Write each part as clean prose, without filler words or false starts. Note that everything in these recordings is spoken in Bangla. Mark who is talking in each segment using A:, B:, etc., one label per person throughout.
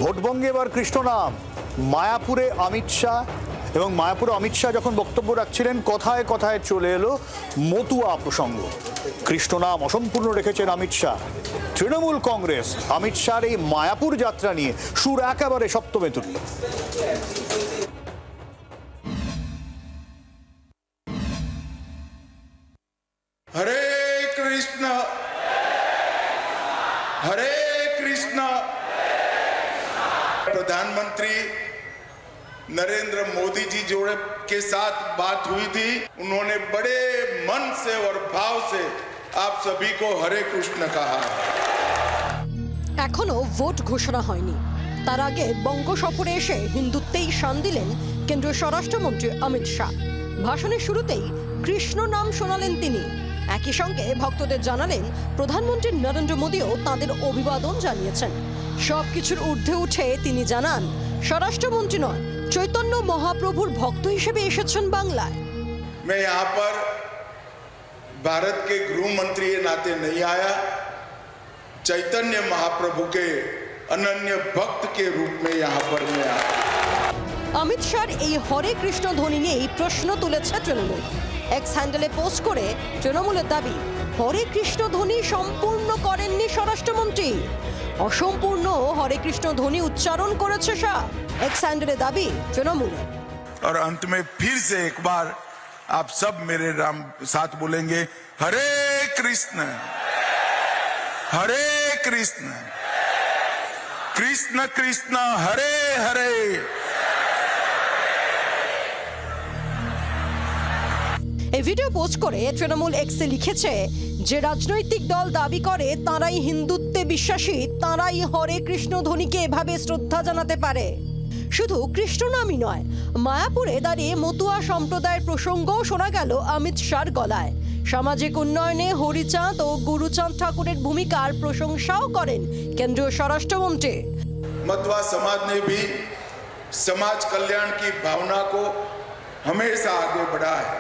A: ভোটবঙ্গে এবার কৃষ্ণ নাম, মায়াপুরে অমিত শাহ, এবং মায়াপুরে অমিত শাহ যখন বক্তব্য রাখছিলেন কথায় কথায় চলে এলো মতুয়া প্রসঙ্গ। কৃষ্ণ নাম অসম্পূর্ণ রেখেছেন অমিত শাহ। তৃণমূল কংগ্রেস অমিত শাহর এই মায়াপুর যাত্রা নিয়ে সুর একেবারে সপ্তমে তুলল।
B: हरे कृष्ण हरे कृष्ण। प्रधानमंत्री नरेंद्र मोदी जी जोड़े के साथ बात हुई थी, उन्होंने बड़े मन से और भाव से आप सभी को हरे कृष्ण कहा।
C: এখনো ভোট ঘোষণা হয়নি, তার আগে বঙ্গ সফরে এসে হিন্দুত্বেই শান দিলেন কেন্দ্রীয় স্বরাষ্ট্রমন্ত্রী অমিত শাহ। ভাষণের শুরুতেই কৃষ্ণ নাম শোনালেন তিনি। একই সঙ্গে ভক্তদের জানালেন প্রধানমন্ত্রী নরেন্দ্র মোদীও তাঁদের অভিবাদন জানিয়েছেন। সবকিছুর ঊর্ধ্বে উঠে তিনি জানান স্বরাষ্ট্রমন্ত্রী নয়, চৈতন্য মহাপ্রভুর ভক্ত হিসেবে এসেছেন বাংলায়।
B: मैं यहाँ पर भारत के गृह मंत्री के नाते नहीं आया, चैतन्य महाप्रभु के अनन्य भक्त के रूप में यहाँ पर मैं आया।
C: অমিত শাহর এই হরে কৃষ্ণ ধ্বনি নিয়েই প্রশ্ন তুলেছে তৃণমূল। এক্স হ্যান্ডেলে পোস্ট করে তৃণমূলের দাবি হরে কৃষ্ণ ধ্বনি সম্পূর্ণ করেননি স্বরাষ্ট্রমন্ত্রী, অসম্পূর্ণ হরে কৃষ্ণ ধ্বনি উচ্চারণ করেছে শাহ। এক্স হ্যান্ডেলে দাবি তৃণমূলের।
B: और अंत में फिर से एक बार आप सब मेरे राम साथ बोलेंगे हरे कृष्ण कृष्ण कृष्ण हरे हरे।
C: এই ভিডিও পোস্ট করে তৃণমূল এক্সে লিখেছে যে রাজনৈতিক দল দাবি করে তারাই হিন্দুত্বে বিশ্বাসী, তারাই হরে কৃষ্ণ ধ্বনিকে এভাবে শ্রদ্ধা জানাতে পারে। শুধু কৃষ্ণ নামই নয়, মায়াপুরে দাঁড়িয়ে মতুয়া সম্প্রদায়ের প্রসঙ্গও শোনা গেল অমিত শাহর গলায়। সামাজিক উন্নয়নে হরিচাঁদ ও গুরুচাঁদ ঠাকুরের ভূমিকার প্রশংসাও করেন কেন্দ্রীয় স্বরাষ্ট্রমন্ত্রী।
B: मध्वा समाज ने भी समाज कल्याण की भावना को हमेशा आगे बढ़ाया है।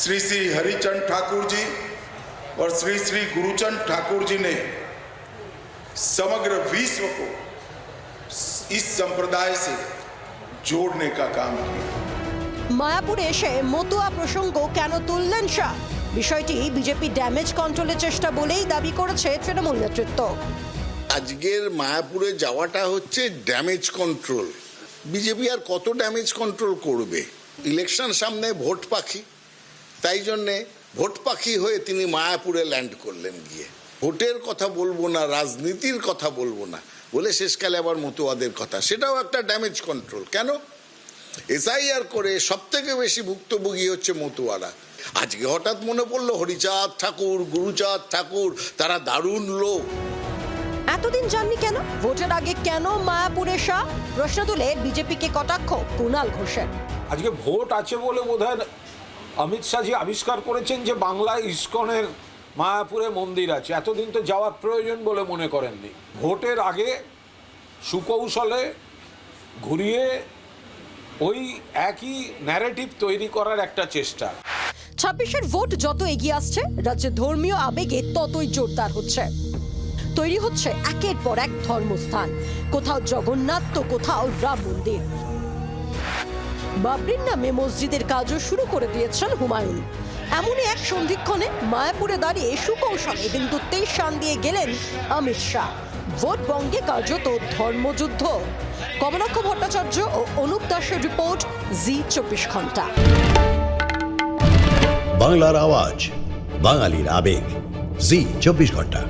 B: श्री श्री हरिचंद ठाकुर जी और श्री श्री गुरुचंद ठाकुर जी ने समग्र विश्व को इस संप्रदाय से जोड़ने का काम किया।
C: মায়াপুরে এসে মতুয়া প্রসঙ্গ কেন তুললেন শাহ? বিষয়টি বিজেপি ড্যামেজ কন্ট্রোলের চেষ্টা বলেই দাবি করেছে তৃণমূল নেতৃত্ব।
D: আজকের মায়াপুরে যাওয়াটা হচ্ছে ড্যামেজ কন্ট্রোল। বিজেপি আর কত ড্যামেজ কন্ট্রোল করবে? ইলেকশন সামনে, ভোট পাখি, তাই জন্যে ভোট পাখি হয়ে তিনি মায়াপুরে ল্যান্ড করলেন। গিয়ে ভোটের কথা বলবো না, রাজনীতির কথা বলবো না বলে শেষকালে আবার মতুয়াদের কথা, সেটাও একটা ড্যামেজ কন্ট্রোল। কেন? এসআইআর করে সব থেকে বেশি ভুক্তভোগী হচ্ছে মতুয়ারা। আজকে হঠাৎ মনে পড়লো হরিচাঁদ ঠাকুর, গুরুচাঁদ ঠাকুর তারা দারুণ লোক।
C: এতদিন জাননি কেন? ভোটের আগে কেন মায়াপুরে শাহ? প্রশ্ন তুলে বিজেপিকে কটাক্ষ কুণাল ঘোষের।
E: আজকে ভোট আছে বলে বোধহয় অমিত শাহজি আবিষ্কার করেছেন যে বাংলায় ইসকনের মায়াপুরে মন্দির আছে। এতদিন তো যাওয়ার প্রয়োজন বলে মনে করেননি। ভোটের আগে সুকৌশলে ঘুরিয়ে ওই একই ন্যারেটিভ তৈরি করার একটা চেষ্টা।
C: 26-এর ভোট যত এগিয়ে আসছে, রাজ্যে ধর্মীয় আবেগে ততই জোরদার হচ্ছে। তৈরি হচ্ছে একের পর এক ধর্মস্থান, কোথাও জগন্নাথ তো কোথাও রাম মন্দির। বাবরির নামে মসজিদের কাজও শুরু করে দিয়েছেন হুমায়ুন। এমনই এক সন্ধিক্ষণে মায়াপুরে দাঁড়িয়ে সুকৌশলে হিন্দুত্বেই শান দিয়ে গেলেন অমিত শাহ। ভোট বঙ্গে কার্যত ধর্মযুদ্ধ। কমলাক্ষ ভট্টাচার্য ও অনুপ দাসের রিপোর্ট, জি 24 ঘন্টা।
F: বাংলার আওয়াজ, বাঙালির আবেগ, জি 24 ঘন্টা।